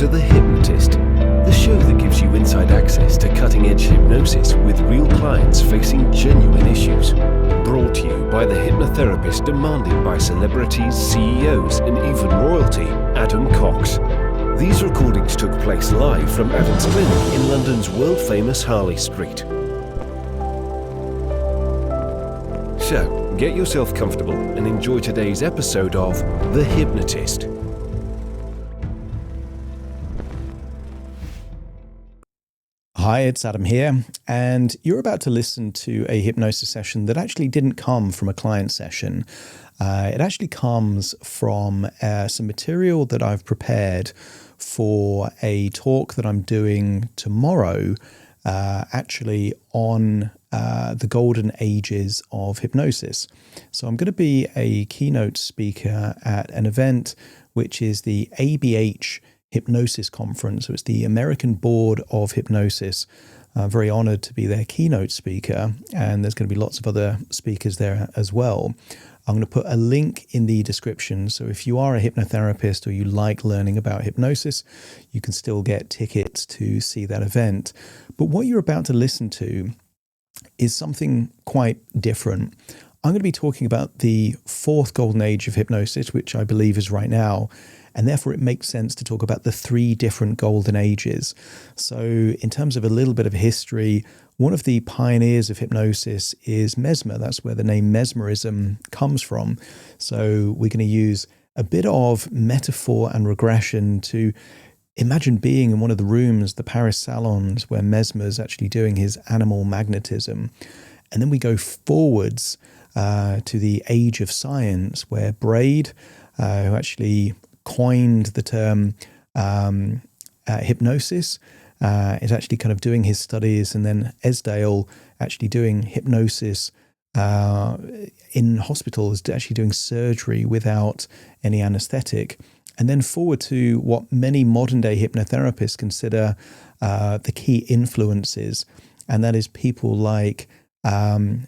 to The Hypnotist, the show that gives you inside access to cutting-edge hypnosis with real clients facing genuine issues. Brought to you by the hypnotherapist demanded by celebrities, CEOs, and even royalty, Adam Cox. These recordings took place live from Adam's clinic in London's world-famous Harley Street. So, get yourself comfortable and enjoy today's episode of The Hypnotist. Hi, it's Adam here, and you're about to listen to a hypnosis session that actually didn't come from a client session. It actually comes from some material that I've prepared for a talk that I'm doing tomorrow, actually on the Golden Ages of Hypnosis. So I'm going to be a keynote speaker at an event which is the ABH Hypnosis Conference. So it's the American Board of Hypnosis. I'm very honored to be their keynote speaker, and there's going to be lots of other speakers there as well. I'm going to put a link in the description, so if you are a hypnotherapist or you like learning about hypnosis, you can still get tickets to see that event. But what you're about to listen to is something quite different. I'm going to be talking about the fourth golden age of hypnosis, which I believe is right now, and therefore it makes sense to talk about the three different golden ages. So in terms of a little bit of history, one of the pioneers of hypnosis is Mesmer. That's where the name mesmerism comes from. So we're going to use a bit of metaphor and regression to imagine being in one of the rooms, the Paris salons, where Mesmer's actually doing his animal magnetism. And then we go forwards to the age of science, where Braid, who actually coined the term hypnosis, is actually kind of doing his studies, and then Esdale actually doing hypnosis in hospitals, actually doing surgery without any anesthetic. And then forward to what many modern day hypnotherapists consider the key influences, and that is people like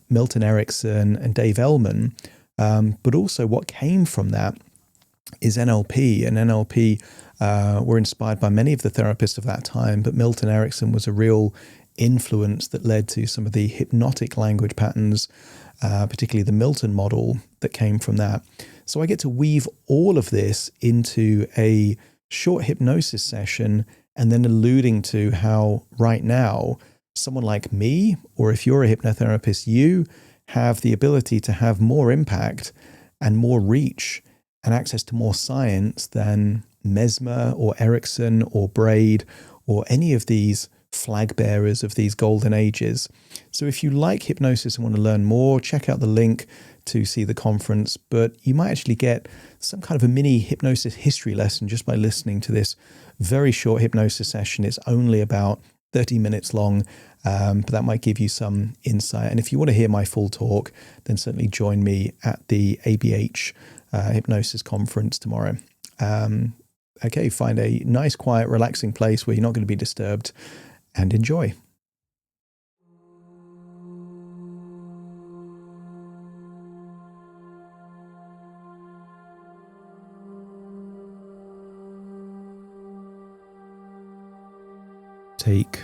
Milton Erickson and Dave Ellman, but also what came from that is NLP, and NLP were inspired by many of the therapists of that time, but Milton Erickson was a real influence that led to some of the hypnotic language patterns, particularly the Milton model that came from that. So I get to weave all of this into a short hypnosis session, and then alluding to how right now someone like me, or if you're a hypnotherapist, you have the ability to have more impact and more reach and access to more science than Mesmer or Erickson or Braid or any of these flag bearers of these golden ages. So if you like hypnosis and want to learn more, check out the link to see the conference, but you might actually get some kind of a mini hypnosis history lesson just by listening to this very short hypnosis session. It's only about 30 minutes long, but that might give you some insight. And if you want to hear my full talk, then certainly join me at the ABH Hypnosis Conference tomorrow. Okay, find a nice, quiet, relaxing place where you're not going to be disturbed, and enjoy. Take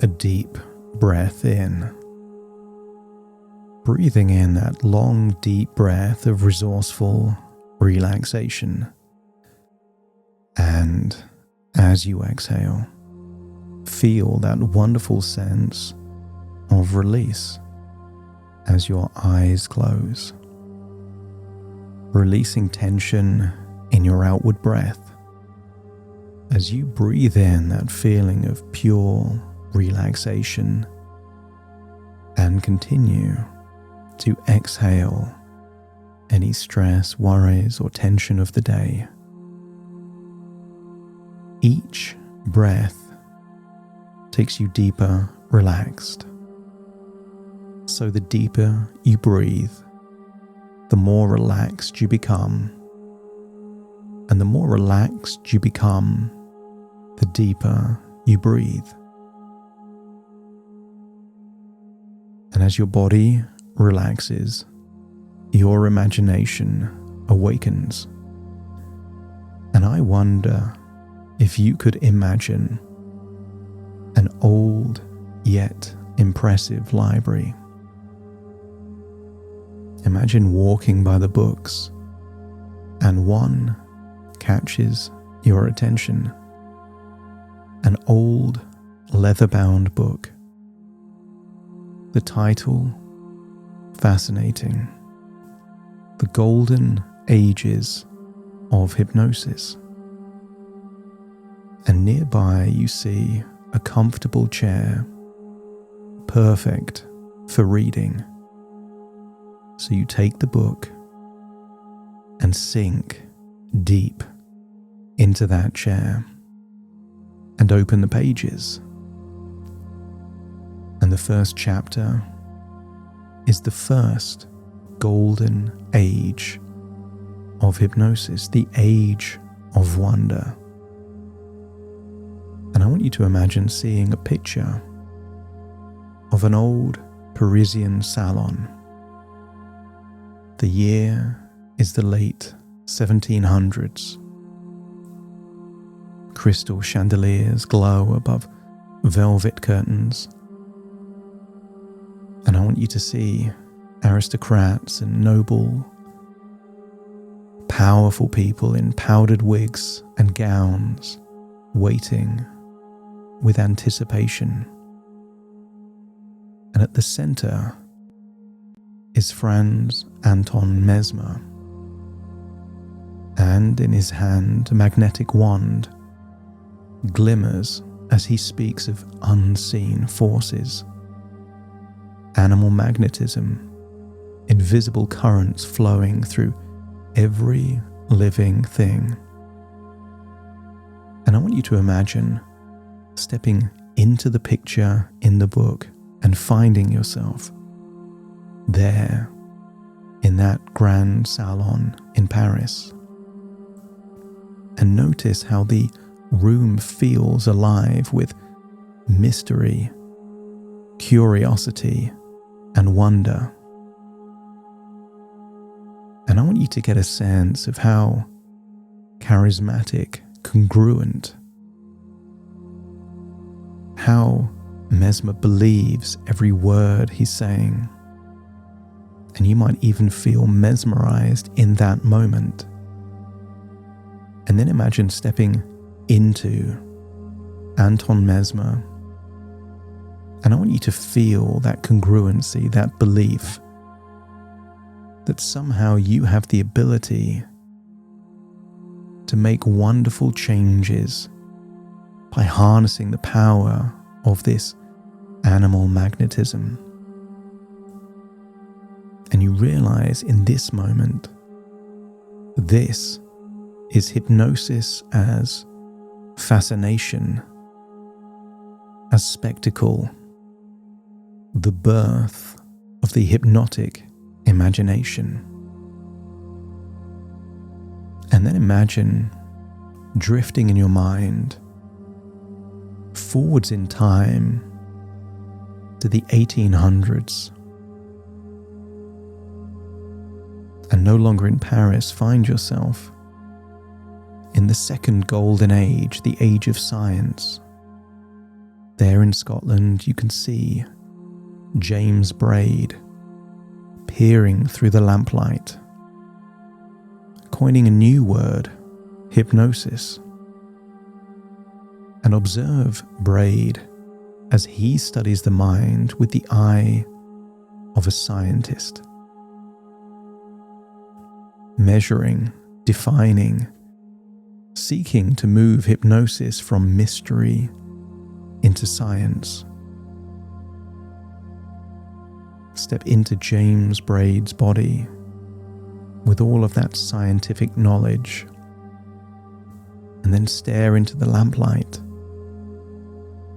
a deep breath in. Breathing in that long, deep breath of resourceful relaxation. And as you exhale, feel that wonderful sense of release as your eyes close. Releasing tension in your outward breath. As you breathe in that feeling of pure relaxation, and continue to exhale any stress, worries, or tension of the day. Each breath takes you deeper relaxed. So the deeper you breathe, the more relaxed you become. And the more relaxed you become, the deeper you breathe. And as your body relaxes, your imagination awakens. And I wonder if you could imagine an old yet impressive library. Imagine walking by the books and one catches your attention. An old leather-bound book. The title, fascinating. The Golden Ages of Hypnosis. And nearby you see a comfortable chair, perfect for reading. So you take the book and sink deep into that chair and open the pages. And the first chapter is the first golden age of hypnosis, the age of wonder. And I want you to imagine seeing a picture of an old Parisian salon. The year is the late 1700s. Crystal chandeliers glow above velvet curtains. And I want you to see aristocrats and noble, powerful people in powdered wigs and gowns, waiting with anticipation. And at the center is Franz Anton Mesmer, and in his hand a magnetic wand glimmers as he speaks of unseen forces, animal magnetism, invisible currents flowing through every living thing. And I want you to imagine stepping into the picture in the book and finding yourself there in that grand salon in Paris. And notice how the room feels alive with mystery, curiosity, and wonder. And I want you to get a sense of how charismatic, congruent, how Mesmer believes every word he's saying. And you might even feel mesmerized in that moment. And then imagine stepping into Anton Mesmer. And I want you to feel that congruency, that belief that somehow you have the ability to make wonderful changes by harnessing the power of this animal magnetism. And you realize in this moment, this is hypnosis as fascination, as spectacle, the birth of the hypnotic imagination. And then imagine drifting in your mind forwards in time to the 1800s. And no longer in Paris, find yourself in the second golden age, the age of science. There in Scotland, you can see James Braid peering through the lamplight, coining a new word, hypnosis. And observe Braid as he studies the mind with the eye of a scientist, measuring, defining, seeking to move hypnosis from mystery into science. Step into James Braid's body with all of that scientific knowledge, and then stare into the lamplight,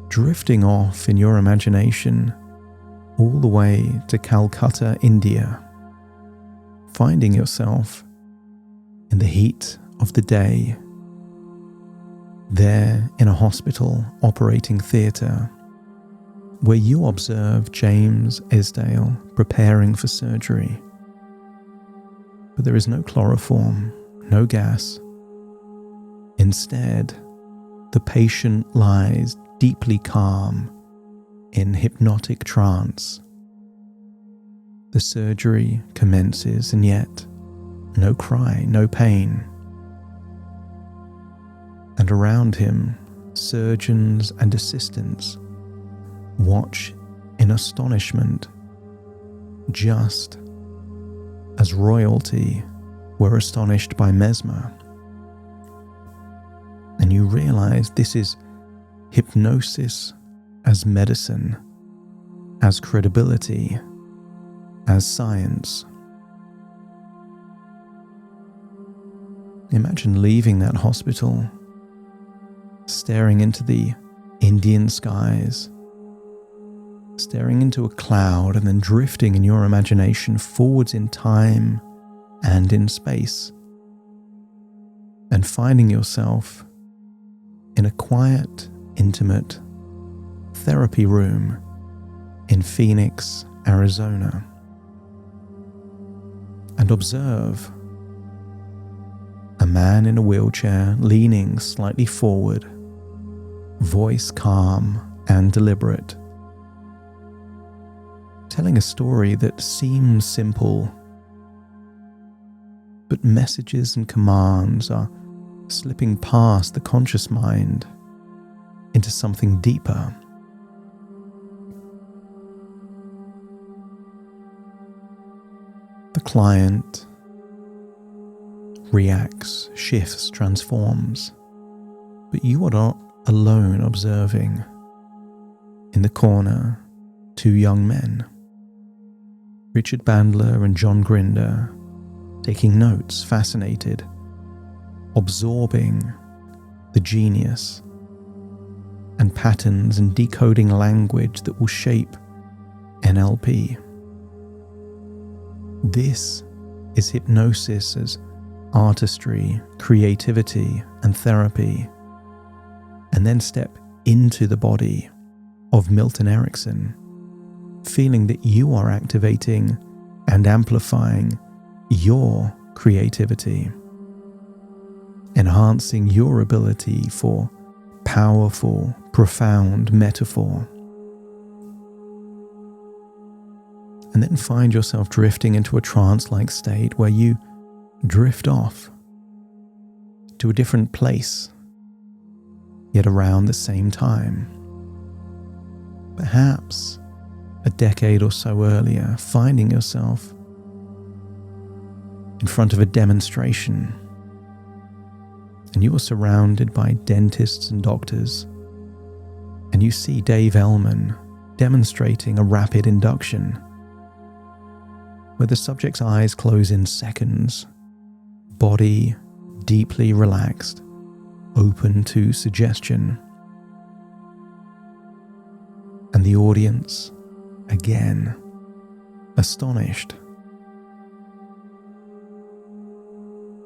drifting off in your imagination all the way to Calcutta, India, finding yourself in the heat of the day, there in a hospital operating theatre, where you observe James Esdale preparing for surgery. But there is no chloroform, no gas. Instead, the patient lies deeply calm in hypnotic trance. The surgery commences, and yet no cry, no pain. And around him, surgeons and assistants watch in astonishment, just as royalty were astonished by Mesmer. And you realize this is hypnosis as medicine, as credibility, as science. Imagine leaving that hospital, staring into the Indian skies, staring into a cloud, and then drifting in your imagination forwards in time and in space, and finding yourself in a quiet, intimate therapy room in Phoenix, Arizona, and observe a man in a wheelchair leaning slightly forward, voice calm and deliberate, telling a story that seems simple, but messages and commands are slipping past the conscious mind into something deeper. The client reacts, shifts, transforms, but you are not alone observing. In the corner, two young men, Richard Bandler and John Grinder, taking notes, fascinated, absorbing the genius and patterns and decoding language that will shape NLP. This is hypnosis as artistry, creativity, and therapy. And then step into the body of Milton Erickson, feeling that you are activating and amplifying your creativity, enhancing your ability for powerful, profound metaphor. And then find yourself drifting into a trance-like state where you drift off to a different place, yet around the same time. Perhaps a decade or so earlier, finding yourself in front of a demonstration, and you are surrounded by dentists and doctors, and you see Dave Ellman demonstrating a rapid induction where the subject's eyes close in seconds, body deeply relaxed, open to suggestion. And the audience, again, astonished,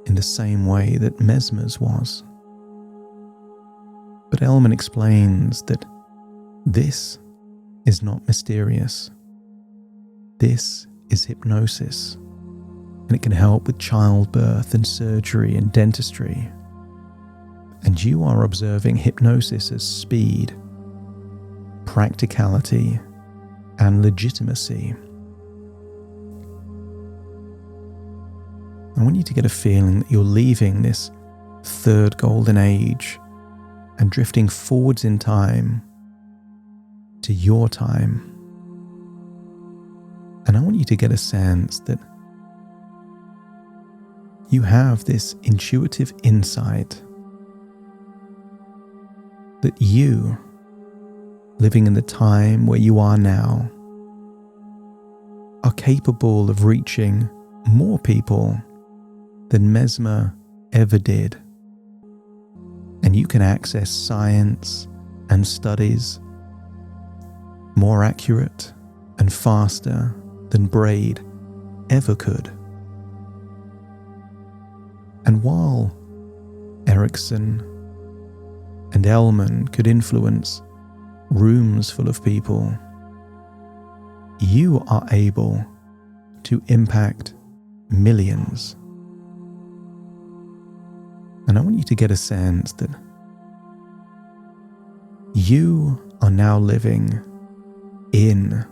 in the same way that Mesmer's was. But Ellman explains that this is not mysterious. This is hypnosis, and it can help with childbirth and surgery and dentistry. And you are observing hypnosis as speed, practicality, and legitimacy. I want you to get a feeling that you're leaving this third golden age and drifting forwards in time to your time. And I want you to get a sense that you have this intuitive insight that you, living in the time where you are now, are capable of reaching more people than Mesmer ever did. And you can access science and studies more accurate and faster than Braid ever could. And while Erickson and Ellman could influence rooms full of people, you are able to impact millions. And I want you to get a sense that You are now living in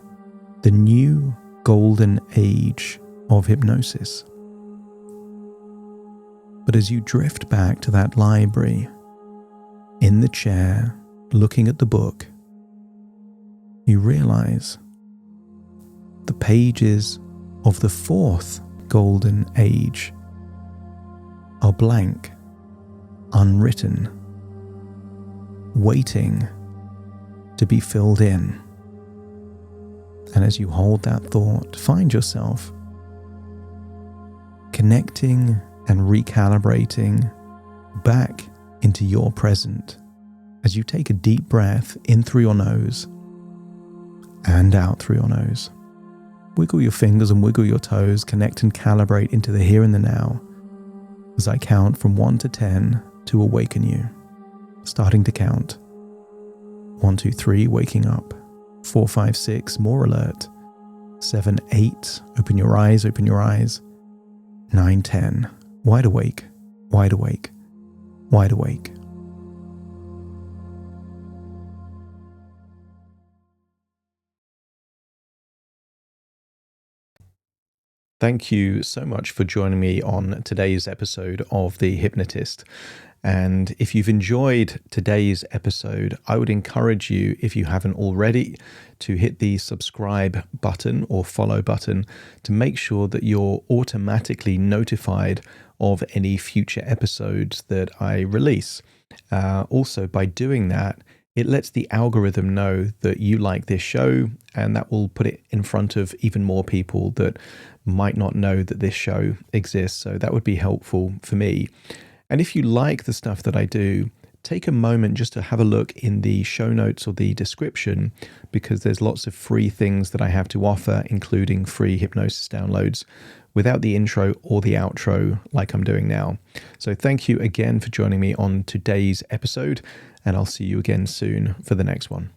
the new golden age of hypnosis. But as you drift back to that library, in the chair, looking at the book, you realize the pages of the fourth golden age are blank, unwritten, waiting to be filled in. And as you hold that thought, find yourself connecting and recalibrating back into your present as you take a deep breath in through your nose and out through your nose. Wiggle your fingers and wiggle your toes, connect and calibrate into the here and the now as I count from 1 to 10 to awaken you. Starting to count. 1, 2, 3, waking up. 4, 5, 6, more alert. 7, 8, open your eyes, open your eyes. 9, 10, wide awake, wide awake, wide awake. Thank you so much for joining me on today's episode of The Hypnotist. And if you've enjoyed today's episode, I would encourage you, if you haven't already, to hit the subscribe button or follow button to make sure that you're automatically notified of any future episodes that I release. Also, by doing that, it lets the algorithm know that you like this show, and that will put it in front of even more people that might not know that this show exists. So that would be helpful for me. And if you like the stuff that I do, take a moment just to have a look in the show notes or the description, because there's lots of free things that I have to offer, including free hypnosis downloads without the intro or the outro like I'm doing now. So thank you again for joining me on today's episode, and I'll see you again soon for the next one.